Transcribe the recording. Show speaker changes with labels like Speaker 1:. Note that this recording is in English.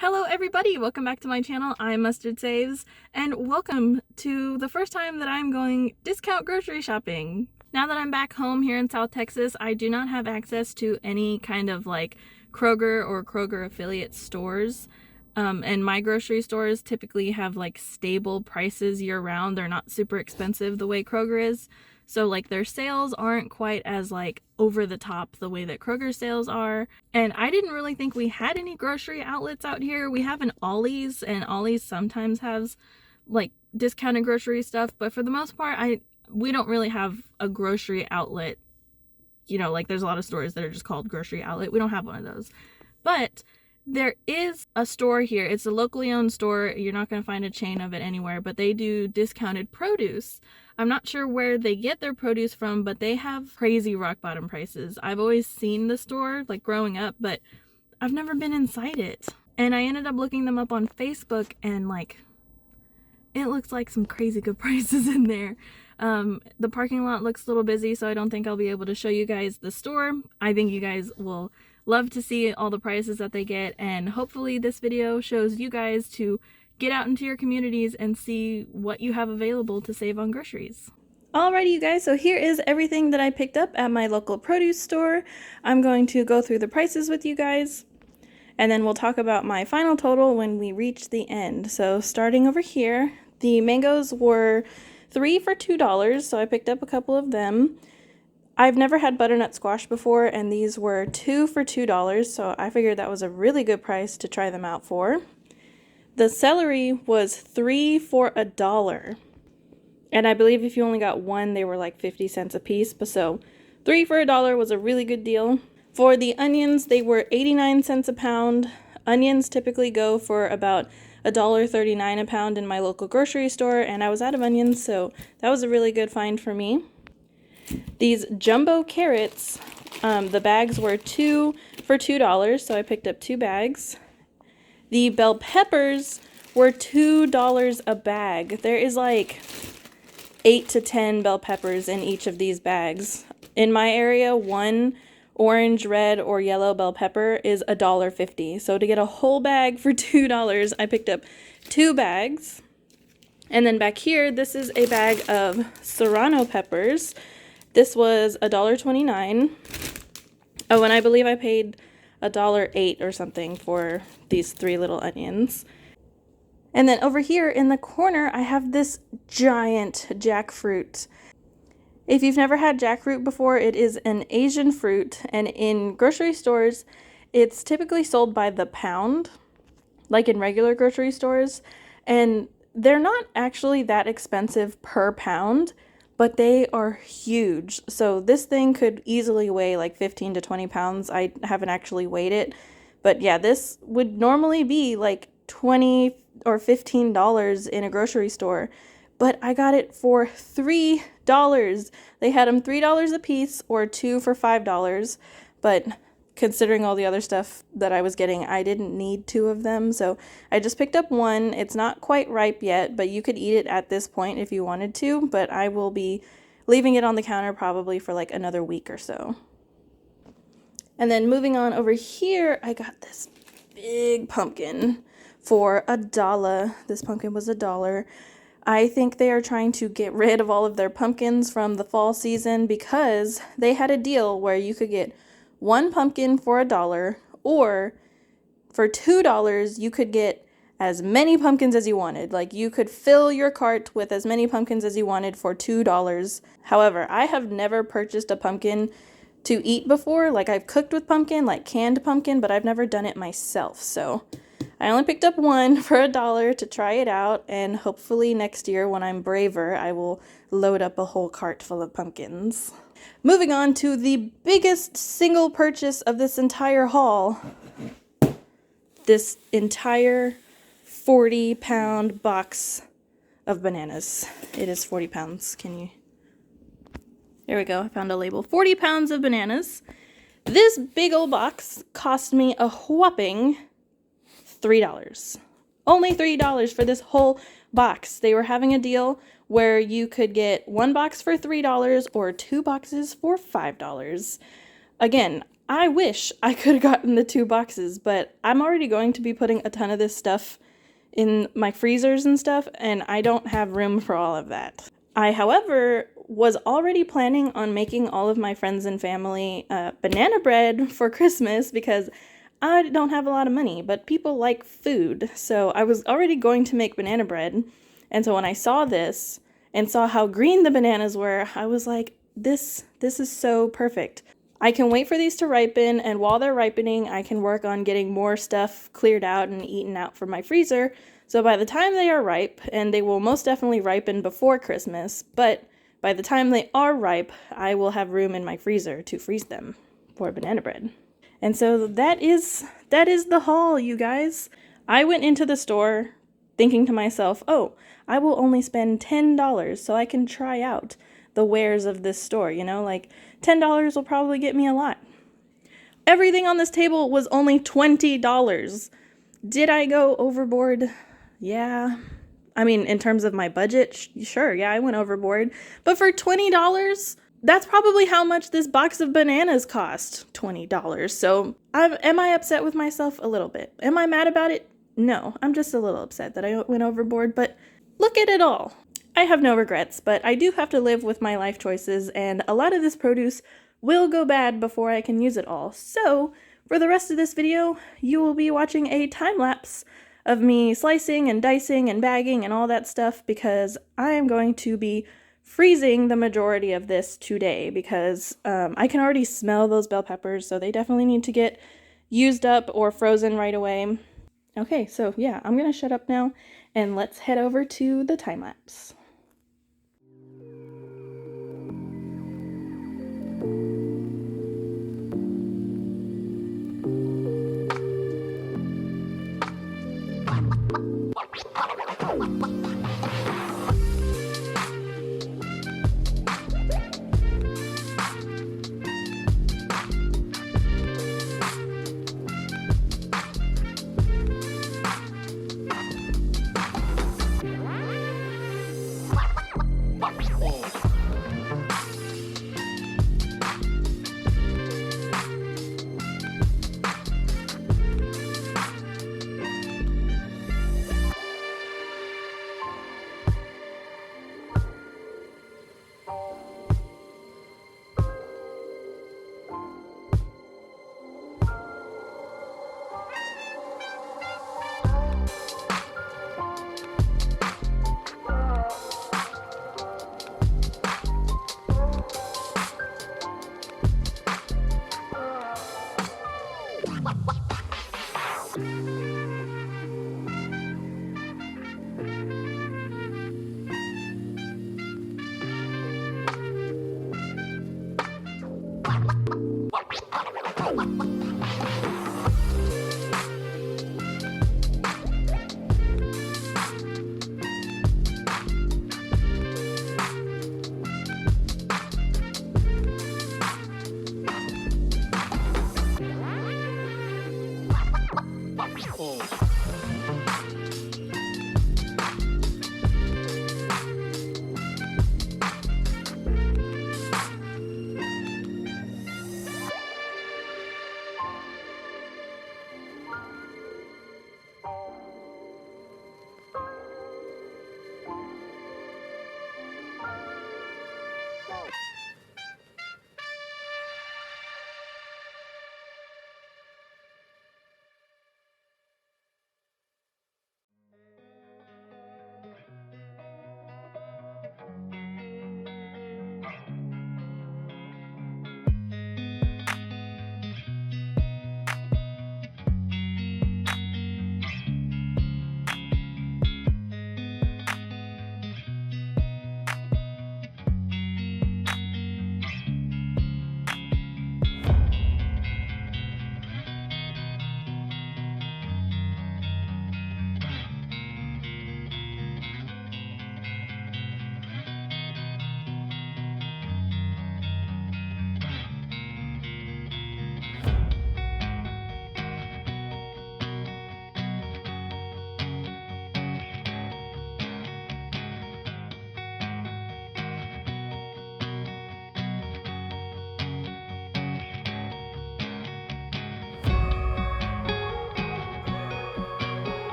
Speaker 1: Hello everybody, welcome back to my channel. I'm Mustard Saves, and welcome to the first time that I'm going discount grocery shopping. Now that I'm back home here in South Texas, I do not have access to any kind of like Kroger or Kroger affiliate stores. And my grocery stores typically have like stable prices year round. They're not super expensive the way Kroger is. So like their sales aren't quite as like over the top the way that Kroger sales are. And I didn't really think we had any grocery outlets out here. We have an Ollie's, and Ollie's sometimes has like discounted grocery stuff, but for the most part we don't really have a grocery outlet. You know, like there's a lot of stores that are just called grocery outlet. We don't have one of those. But there is a store here. It's a locally owned store. You're not going to find a chain of it anywhere, but they do discounted produce. I'm not sure where they get their produce from, but they have crazy rock bottom prices. I've always seen the store, like growing up, but I've never been inside it. And I ended up looking them up on Facebook, and like, it looks like some crazy good prices in there. The parking lot looks a little busy, so I don't think I'll be able to show you guys the store. I think you guys will love to see all the prices that they get, and hopefully this video shows you guys to get out into your communities and see what you have available to save on groceries. Alrighty, you guys, so here is everything that I picked up at my local produce store. I'm going to go through the prices with you guys, and then we'll talk about my final total when we reach the end. So starting over here, the mangoes were 3 for $2, so I picked up a couple of them. I've never had butternut squash before, and these were 2 for $2, so I figured that was a really good price to try them out for. The celery was 3 for $1, and I believe if you only got one, they were like 50 cents a piece, but so 3 for $1 was a really good deal. For the onions, they were 89 cents a pound. Onions typically go for about $1.39 a pound in my local grocery store, and I was out of onions, so that was a really good find for me. These jumbo carrots, the bags were 2 for $2, so I picked up 2 bags. The bell peppers were $2 a bag. There is like 8 to 10 bell peppers in each of these bags. In my area, one orange, red, or yellow bell pepper is $1.50. So to get a whole bag for $2, I picked up 2 bags. And then back here, this is a bag of serrano peppers. This was $1.29. Oh, and I believe I paid $1.08 or something for these 3 little onions. And then over here in the corner, I have this giant jackfruit. If you've never had jackfruit before, it is an Asian fruit, and in grocery stores, it's typically sold by the pound, like in regular grocery stores, and they're not actually that expensive per pound, but they are huge. So this thing could easily weigh like 15 to 20 pounds. I haven't actually weighed it, but yeah, this would normally be like $20 or $15 in a grocery store, but I got it for $3. They had them $3 a piece or 2 for $5, but considering all the other stuff that I was getting, I didn't need 2 of them, so I just picked up 1. It's not quite ripe yet, but you could eat it at this point if you wanted to, but I will be leaving it on the counter probably for like another week or so. And then moving on over here, I got this big pumpkin for $1. This pumpkin was $1. I think they are trying to get rid of all of their pumpkins from the fall season because they had a deal where you could get 1 pumpkin for $1, or for $2 you could get as many pumpkins as you wanted. Like you could fill your cart with as many pumpkins as you wanted for $2. However, I have never purchased a pumpkin to eat before. Like I've cooked with pumpkin, like canned pumpkin, but I've never done it myself. So I only picked up 1 for $1 to try it out, and hopefully next year when I'm braver, I will load up a whole cart full of pumpkins. Moving on to the biggest single purchase of this entire haul. This entire 40-pound box of bananas. It is 40 pounds. There we go. I found a label. 40 pounds of bananas. This big old box cost me a whopping $3. Only $3 for this whole box. They were having a deal where you could get 1 box for $3 or 2 boxes for $5. Again, I wish I could have gotten the 2 boxes, but I'm already going to be putting a ton of this stuff in my freezers and stuff, and I don't have room for all of that. I, however, was already planning on making all of my friends and family banana bread for Christmas because I don't have a lot of money, but people like food. So I was already going to make banana bread. And so when I saw this and saw how green the bananas were, I was like, this is so perfect. I can wait for these to ripen, and while they're ripening, I can work on getting more stuff cleared out and eaten out from my freezer. So by the time they are ripe, and they will most definitely ripen before Christmas, but by the time they are ripe, I will have room in my freezer to freeze them for banana bread. And so that is the haul, you guys. I went into the store thinking to myself, oh, I will only spend $10 so I can try out the wares of this store, you know, like $10 will probably get me a lot. Everything on this table was only $20. Did I go overboard? Yeah. I mean, in terms of my budget, sure, yeah, I went overboard. But for $20, that's probably how much this box of bananas cost, $20. So am I upset with myself? A little bit. Am I mad about it? No, I'm just a little upset that I went overboard, but look at it all. I have no regrets, but I do have to live with my life choices, and a lot of this produce will go bad before I can use it all. So for the rest of this video, you will be watching a time-lapse of me slicing and dicing and bagging and all that stuff, because I am going to be freezing the majority of this today, because I can already smell those bell peppers, so they definitely need to get used up or frozen right away. Okay, so yeah, I'm gonna shut up now and let's head over to the time lapse. Oh.